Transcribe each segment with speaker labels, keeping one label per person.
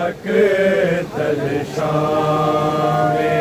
Speaker 1: दिमक तल शामे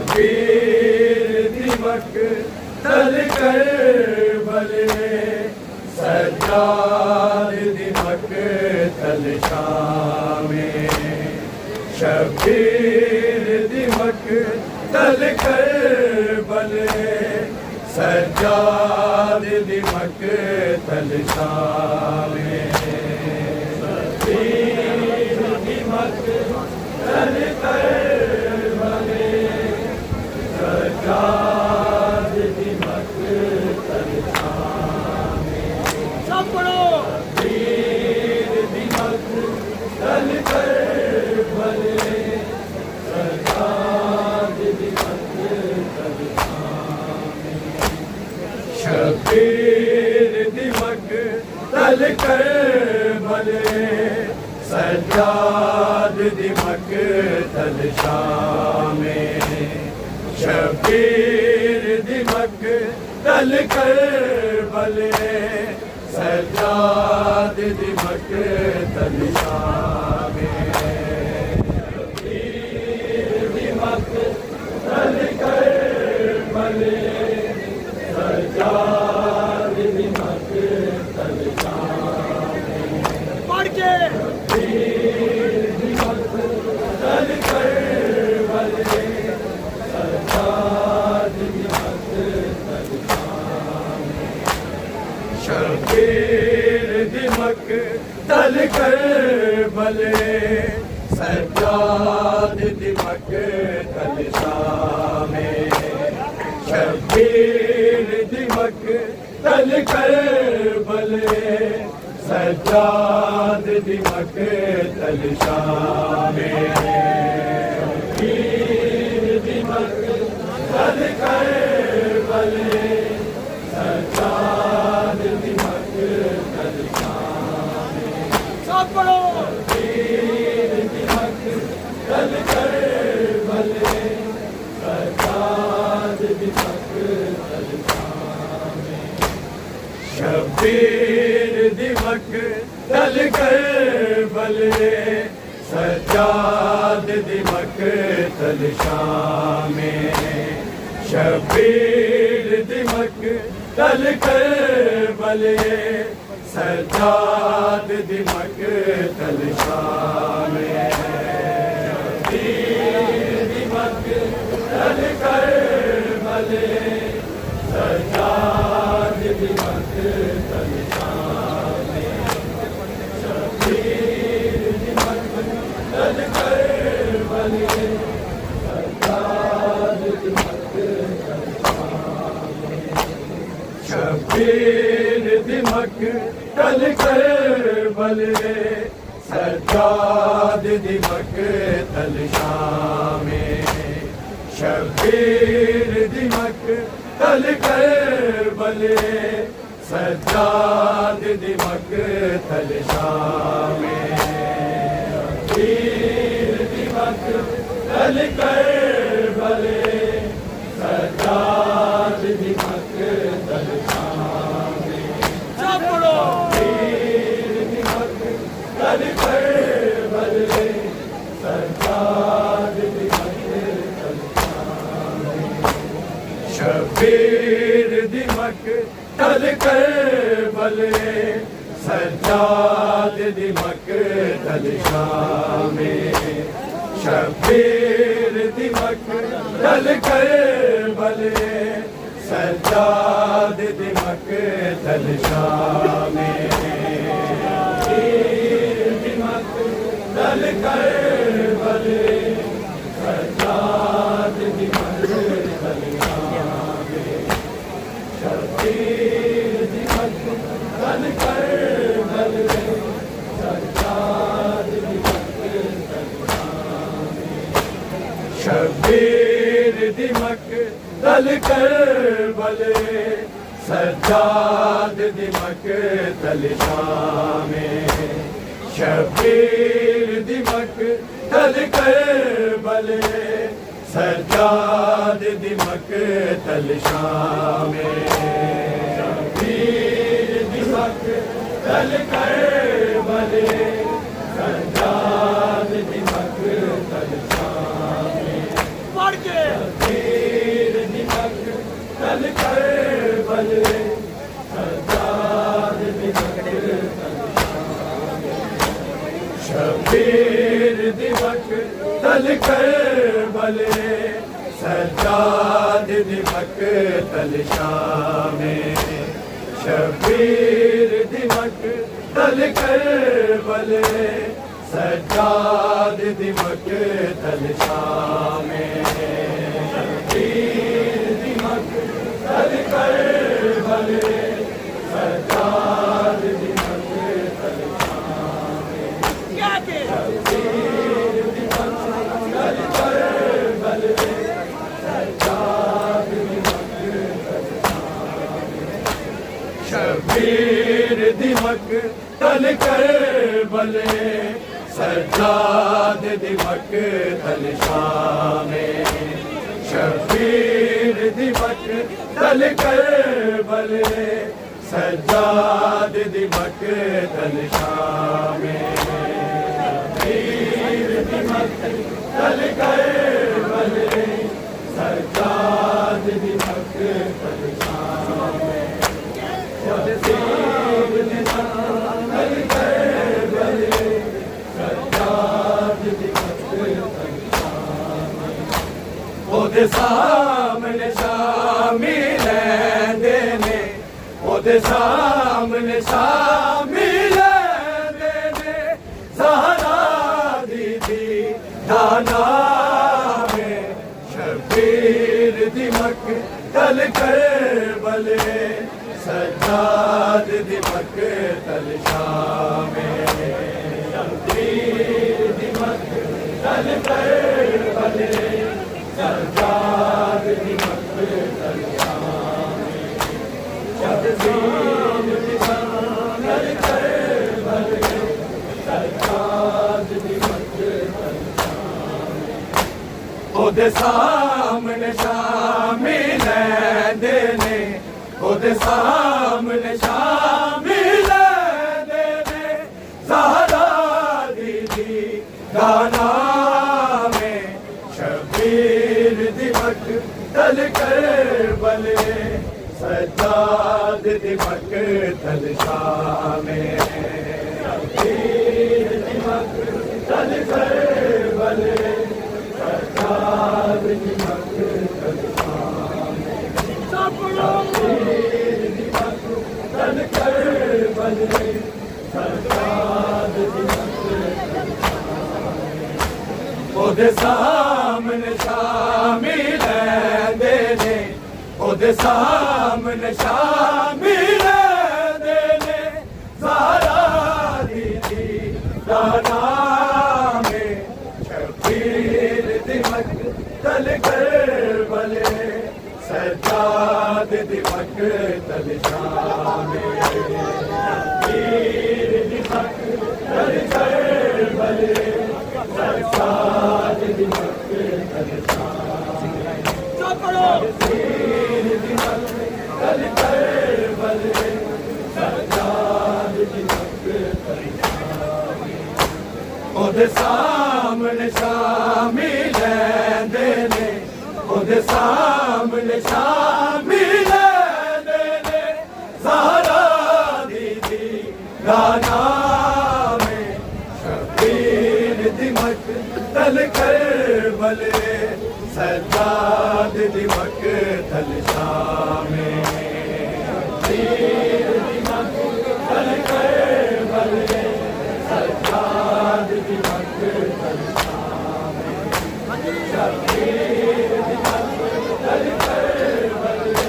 Speaker 1: शबीर दिमक तल कर भले सज्जाद दिमक तल शामे शबीर दिमक तल कर भले सज्जाद दिमक तल शामे शबीर दिमक तल कर शबीर दिमक तल कर भले सज्जाद दिमक तल शामे शबीर दिमक तल कर भले सज्जाद दिमक तल शामे शबीर दिमक तल कर भले सज्जाद दिमक तल शामे पढ़ के शबीर दिमक तल कर भले शबीर दिमक तल कर भले सज्जाद दिमक तल शामे शबीर दिमक तल कर भले सज्जाद दिमक तल शामे शबीर दिमक तल कर भले सज्जाद दिमक तल शामे शबीर दिमक तल कर भले सज्जाद दिमक तल शामे शबीर दिमक तल कर भले सज्जाद दिमक तल शामे शबीर दिमक तल कर भले सज्जाद दिमक तल शामे शबीर दिमक तल कर भले सज्जाद दिमक तल शामे शबीर दिमक तल कर भले सज्जाद दिमक शबीर दिमक तल कर भले सज्जाद दिमक तल शामे शबीर दिमक तल कर भले सज्जाद दिमक तल शामे शबीर दिमक तल कर भले सज्जाद दिमक तल शामे शबीर दिमक तल कर भले सज्जाद दिमक तल शामे शबीर दिमक तल कर भले सज्जाद दिमक तल शामे शबीर दिमक तल कर भले सज्जाद दिमक तल शामे शबीर दिमक तल कर भले सज्जाद दिमक तल शामे शबीर दिमक तल कर भले सज्जाद तल कर बले सज्जाद दिमक तल शामे शबीर दिमक तल कर बले सज्जाद दिमक तल शामे शबीर दिमक तल कर बले सज्जाद दिमक तल शामे शबीर दिमक तल कर बले सज्जाद दिमक तल शबीर दिमक तल कर बले सज्जाद दिमक तल शामे शबीर दिमक तल कर बले सज्जाद दिमक तल शामे शबीर दिमक तल कर बले सज्जाद दिमक तल शबीर दिमक तल कर बले सज्जाद दिमक तल शामे शबीर दिमक तल कर बले सज्जाद दिमक तल शामे शबीर दिमक तल कर बले सज्जाद दिमक तल शामे शबीर दिमक तल कर बले सज्जाद दिमक तल शामे ओदे सामने शामिल देने ओदे सामने शामिल देने ज़हरा दीदी दाना में शबीर दिमक तल कर बले सज्जाद दिमक तल शामे शबीर दिमक तल कर बले सज्जाद दिमक तल शामे शबीर दिमक तल कर बले सज्जाद दिमक तल शामे ओदे सामने शामिल देने ओदे सामने शामिल देने ज़हरा दीदी गाना में शबीर दिमक तल कर बले सज्जाद दिमक तल शामे शबीर दिमक तल कर बले सज्जाद दिमक तल शामे शबीर दिमक तल कर बले सज्जाद दिमक तल शामे ओदे सामने शामिल देने ओदे सामने शामिल देने ज़हरा दीदी दाना में शबीर दिमक तल कर बले सज्जाद दिमक तल शामे शबीर दिमक तल कर बले सज्जाद दिमक तल शामे शबीर दिमक तल कर बले सज्जाद दिमक तल शामे ओदे सामने शामिल देने ओदे सामने शामिल देने ज़हरा दीदी गाना में शबीर दिमक तल कर बले सज्जाद दिमक तल शामे शबीर दिमक तल कर बले सज्जाद दिमक तल शामे शबीर दिमक तल कर बले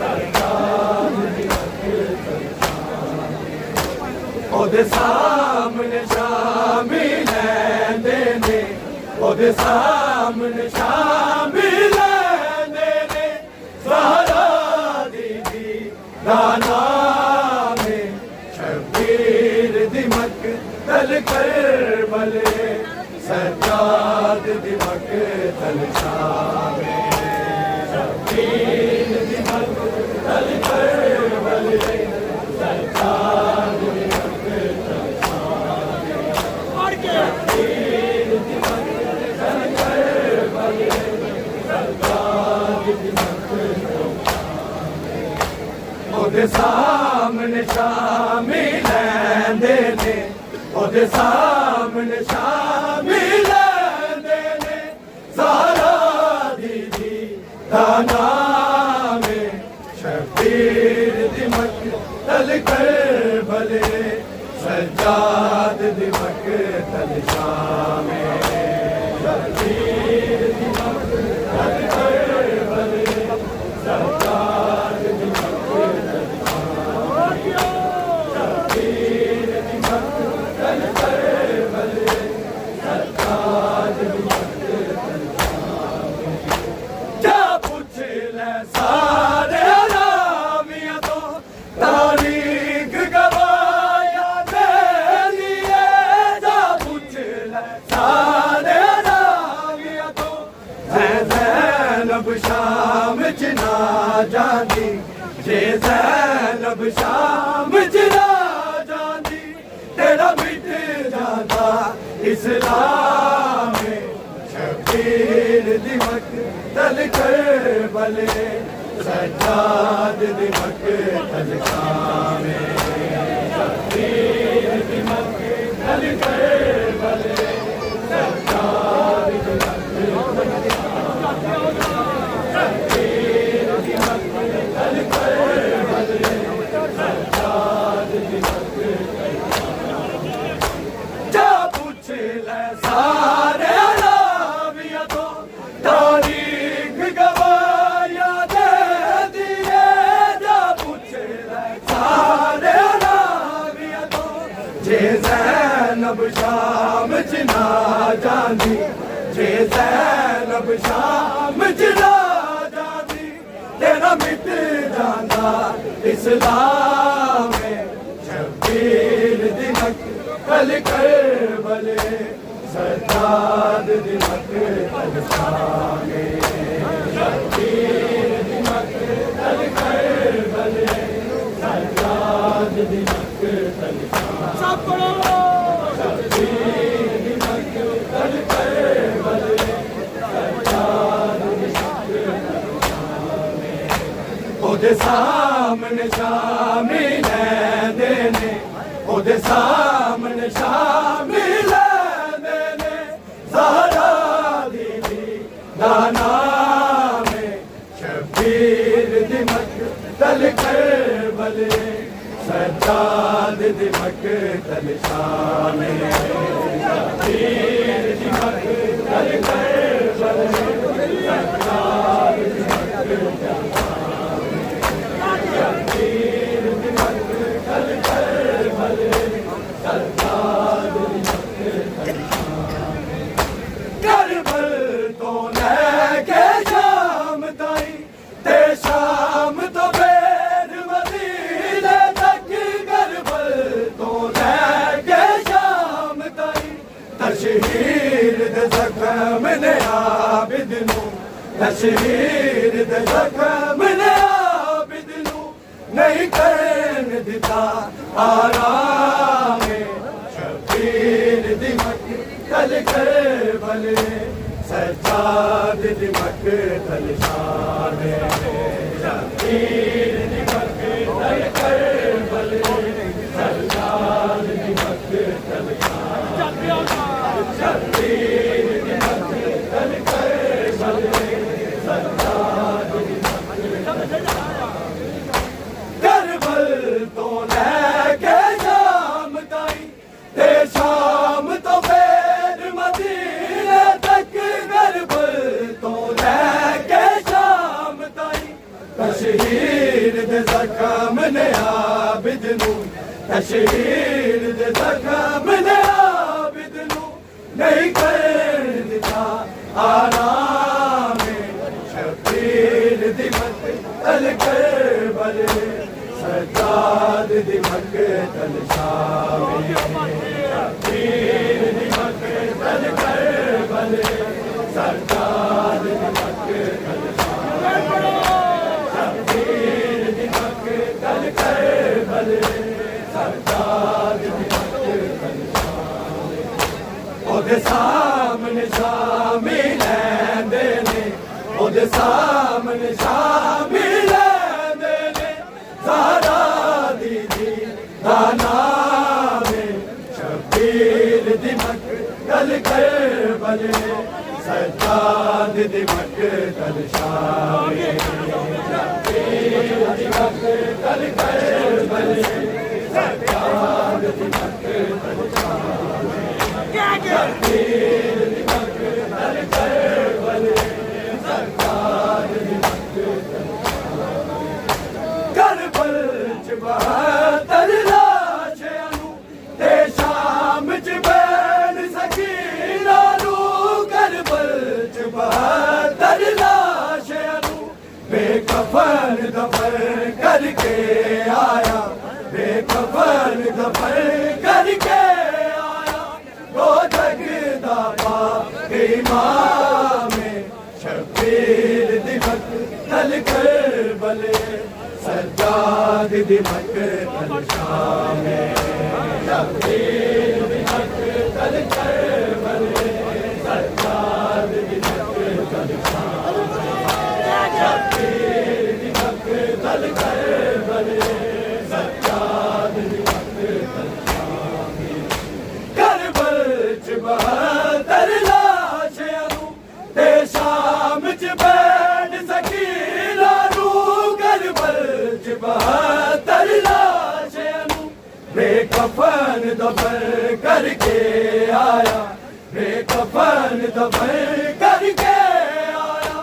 Speaker 1: सज्जाद दिमक तल शामे ओदे सामने शामिल देने ओदे सामने शामिल देने दाना में शबीर दिमक तल करबल सज्जाद दिमक तल शाम शबीर दिमक तल करबल सज्जाद दिमक तल शाम शबीर दिमक तल करबल सज्जाद दिमक ओदे सामने शामिल लैंदे ने ओदे सामने शामिल लैंदे ने ज़हरा दीदी दाना में शबीर दिमक तल करबल सज्जाद दिमक तल शाम शबीर दिमक तल करबल सज्जाद दिमक सारे रामिया तो तारीख गवाया दे लिए जा पूछ ले सारे रामिया तो ज़ैनब शाम जना जानी जे ज़ैनब शाम जना जानी तेरा मिट जाता इस्लाम में शबीर दिमक तल करबल सज्जाद दिमक तल शाम शबीर दिमक तल करबल सज्जाद दिमक तल शाम शबीर दिमक तल करबल सज्जाद दिमक तल शाम जा पूछ ले सारे राविया तो तारीख गवाया दे दिए जा पूछ ले सारे राविया तो जे ज़ैनब शाम जना जानी जे ज़ैनब शाम जना जानी तेरा मिट जाना इस्लाम में शबीर दिमक तल करबल सज्जाद दिमक तल शाम शबीर दिमक तल करबल सज्जाद दिमक तल शाम शबीर दिमक तल करबल सज्जाद दिमक तल शाम ओदे सामने शामिल लैंदे ने ओदे सामने शामिल लैंदे ने ज़हरा दीदी दाना में शबीर दिमक तल करबल सज्जाद दिमक तल शाम शबीर दिमक तल करबल सज्जाद दिमक तल शाम शबीर दिमक तल करबल सज्जाद दिमक तल शाम करबल तो लेके शाम ताई ते शाम तो फिर मदीने तक करबल तो लेके शाम ताई तशहीर दे ज़ख्म ने आबिद नू तशहीर दे ज़ख्म ने आबिद नू नहीं करन दिता आराम शबीर दिमक तल करबल सज्जाद दिमक तल शाम शबीर दिमक तल करबल सज्जाद दिमक तल शाम शबीर दिमक तल करबल सज्जाद दिमक तल शाम करबल तो लेके शाम ताई ते शाम तो फिर मदीने तक करबल तो लेके शाम ताई तशहीर दे ज़ख्म ने आबिद नू तशहीर दे ज़ख्म ने आबिद नू नहीं कर दिता आराम शबीर दिमक तल करबल सरदार दी मकतल शामिल शबीर दी मकतल करबल सरदार दी मकतल शामिल शबीर दी मकतल करबल सरदार दी मकतल शामिल ओदे सामने शामिल लैंदे ने ओदे सामने शामिल लैंदे ने ज़हरा दीदी दा नाम शबीर दी मकतल करबल सरदार दी मकतल शामिल शबीर दी मकतल करबल सरदार दी मकतल शामिल शबीर दी मकतल करबल सरदार दी मकतल करबल च बहत्तर लाशां नूं ते शाम च बैन सकीना नूं करबल च बहत्तर लाशां नूं बेकफन दफन करके आया बेकफन दफन करके आया दो जग दा पाक इमाम शबीर दी मकतल करबल सरदार दी मकतल शामिल शबीर दी मकतल करबल सरदार दी मकतल शामिल शबीर दी मकतल करबल सरदार दी मकतल शामिल करबल च बहत्तर लाशां नूं ते शाम च बैन सकीना नूं करबल च बहत्तर लाशां नूं बेकफन दफन करके आया बेकफन दफन करके आया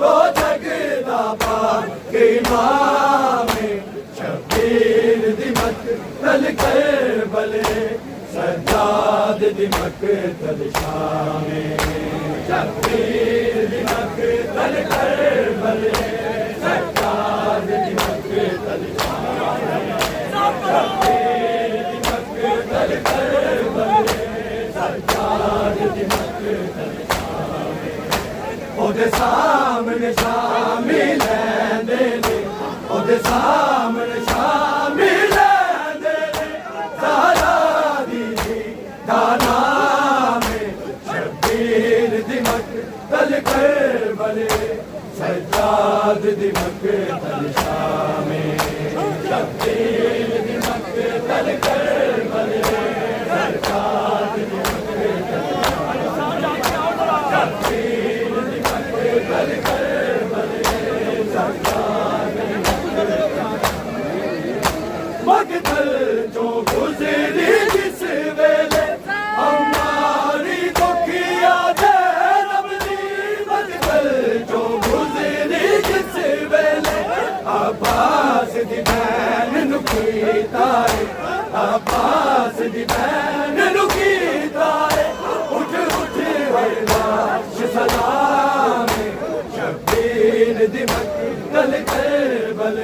Speaker 1: दो जग दा पाक इमाम शबीर दी मकतल करबल सरदार दी मकतल शामिल शबीर दी मकतल करबल सरदार दी मकतल शामिल शबीर दी मकतल करबल सरदार दी मकतल शामिल ओदे सामने शामिल लैंदे ने ओदे सामने शामिल लैंदे ने ज़हरा दीदी दा नाम शबीर दी मकतल करबल सरदार दी मकतल शामिल शबीर दी मकतल करबल सरदार दी मकतल शबीर दी मकतल करबल सरदार दी मकतल जो गुज़री जिस वेले हमारी दुखिया ज़ैनब दी मकतल जो गुज़री जिस वेले अब्बास दी भैन नूं कीता है अब्बास दी भैन नूं कीता है उठ उठ लाश सलाम शबीर दी मकतल करबल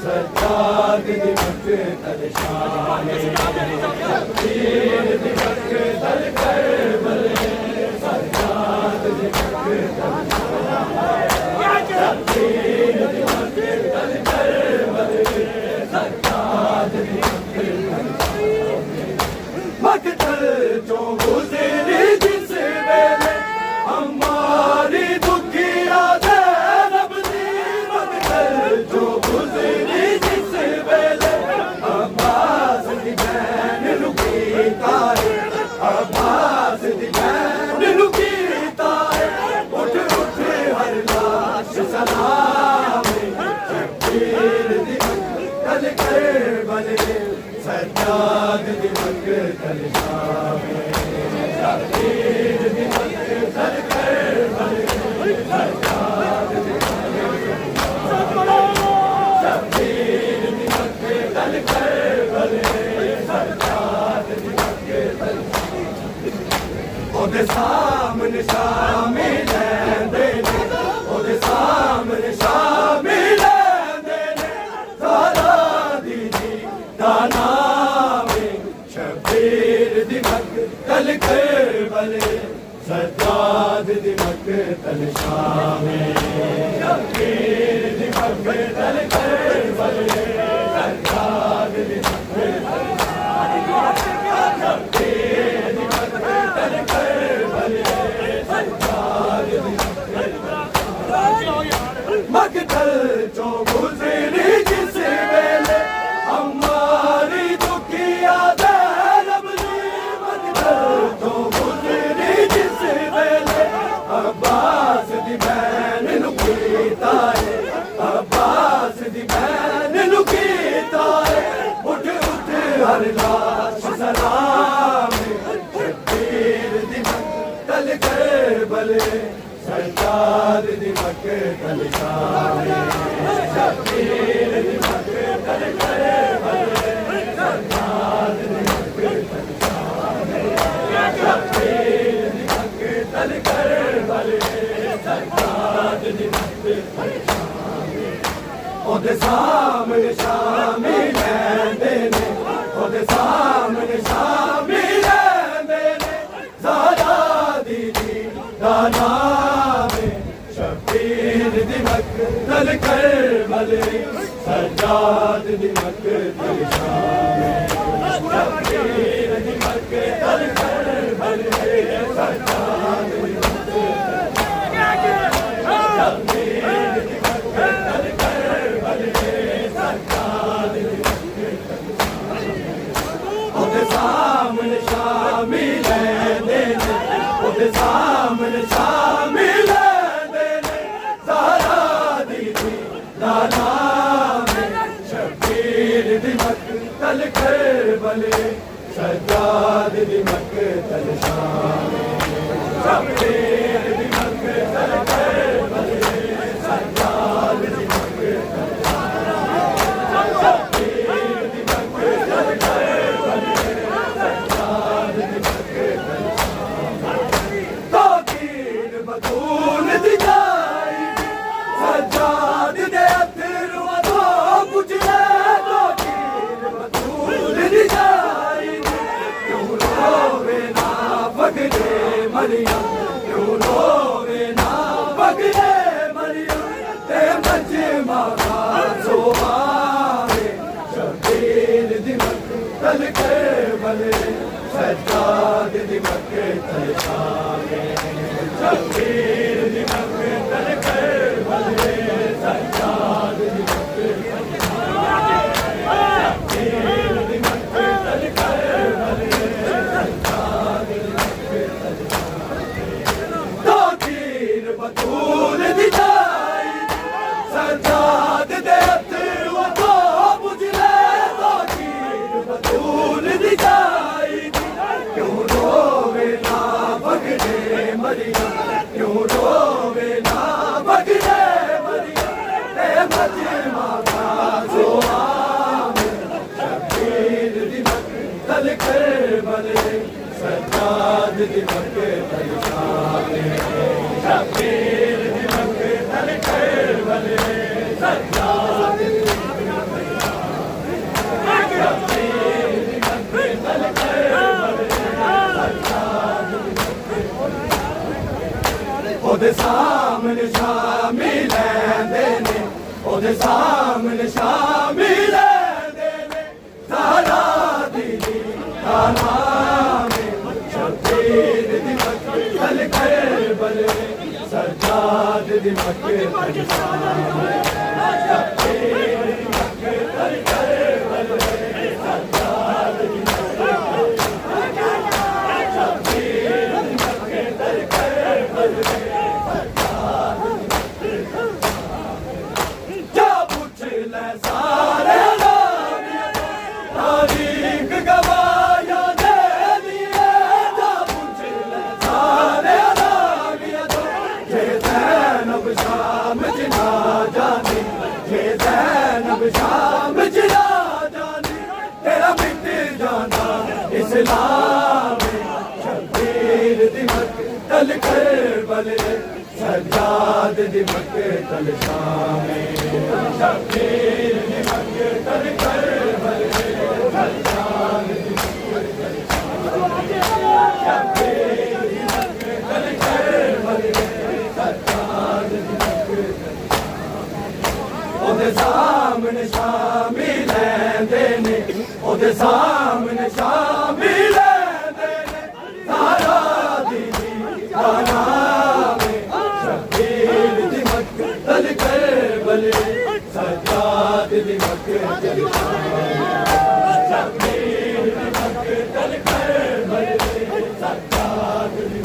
Speaker 1: सरदार दी मकतल शामिल शबीर दी मकतल करबल सरदार दी मकतल शबीर दी मकतल करबल सरदार दी मकतल जो गुज़री जिस वेले हमारी दुखिया ज़ैनब दी मकतल जो गुज़री जिस वेले अब्बास दी भैन नूं कीता है अब्बास दी भैन नूं कीता है उठ उठ हर लाश सलाम शबीर दी मकतल करबल सरदार दी मकतल शामिल शबीर दी मकतल करबल सरदार दी शबीर दी मकतल करबल सरदार दी मकतल ओदे सामने शामिल लैंदे ने ओदे सामने शामिल लैंदे ने ज़हरा दीदी तल करबले सज्जाद दी मकतल शामे शबीर दी मकतल करबले सज्जाद दी मकतल शबीर दी मकतल करबले सज्जाद दी मकतल चो गुजरी जिस वेले हमारी दुखिया अब्बास दी बैन लुकीता है अब्बास दी बैन लुकीता है उठ उठ हर लाश सलाम शबीर दी मकतल करबले सज्जाद दी मकतल शामे शबीर दी मकतल करबले सज्जाद दी मकतल शामे शबीर दी मकतल करबले सज्जाद दी मकतल शामे ओदे सामने शामी लैंदे ने ओदे सामने शामी लैंदे ने ज़हरा दी दाना में शबीर दी मकतल करबले सज्जाद दी मकतल शामे शबीर दी मकतल करबले सज्जाद दी सामने शामिल देने ओदे सामने शामिल देने ज़हरा दीदी दाना में शबीर दी मकतल करबले सज्जाद दी मकतल शामे शबीर दी मकतल करबले सज्जाद दी मकतल शबीर दी मकतल करबले बतूल दी जाई सज्जाद दे अथरू अधो पुजले तोकीर बतूल दी जाई क्यों रोवे ना पगले मरियम क्यों रोवे ना पगले मरियम ते मजमा सोहावे शबीर दी मकतल करबले सज्जाद दी मकतल शामे शबीर दी मकतल करबले सज्जाद दी मकतल शबीर दी मकतल करबले सज्जाद दी मकतल दो तीर बतूल दी जाई सज्जाद दे अथरू अधो पुजले दो तीर बतूल दी जाई क्यों रोवे ना पगले मरियम क्यों रोवे ना पगले मरियम ते मजमा सोहावे शबीर दी मकतल करबले सज्जाद दी मकतल शामे शबीर दी मकतल करबले सज्जाद दी मकतल शामे शबीर दी मकतल करबले सज्जाद दी ओदे सामने शामिल देने ओदे सामने शामिल देने ज़हरा दीदी दाना में शबीर दी मकतल करबले सज्जाद दी मकतल शामे शबीर दी मकतल करबले सज्जाद दी मकतल शबीर दी मकतल करबले सारे तारीख गवाया दे दिए जा पूछ ले सारे ये ज़ैनब शाम जिना जानी ये ज़ैनब शाम जिना जानी तेरा मिट जाना इस्लाम शबीर दी मकतल करबले सज्जाद दी मकतल शामे शबीर दी मकतल करबले सज्जाद दी मकतल शामे ने ओदे सामने शामिल ने सारा दीदी गाना में शबीर दी मक्तल करबल सजाद दी मक्तल शबीर दी मक्तल करबल सजाद दी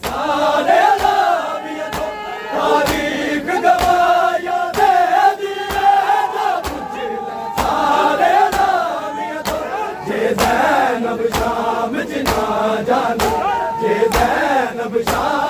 Speaker 1: सारे लाविया तो तारीख गवाया दे दिए ना पुछला सारे लाविया तो जे ज़ैनब शाम च ना जाना जे ज़ैनब शाम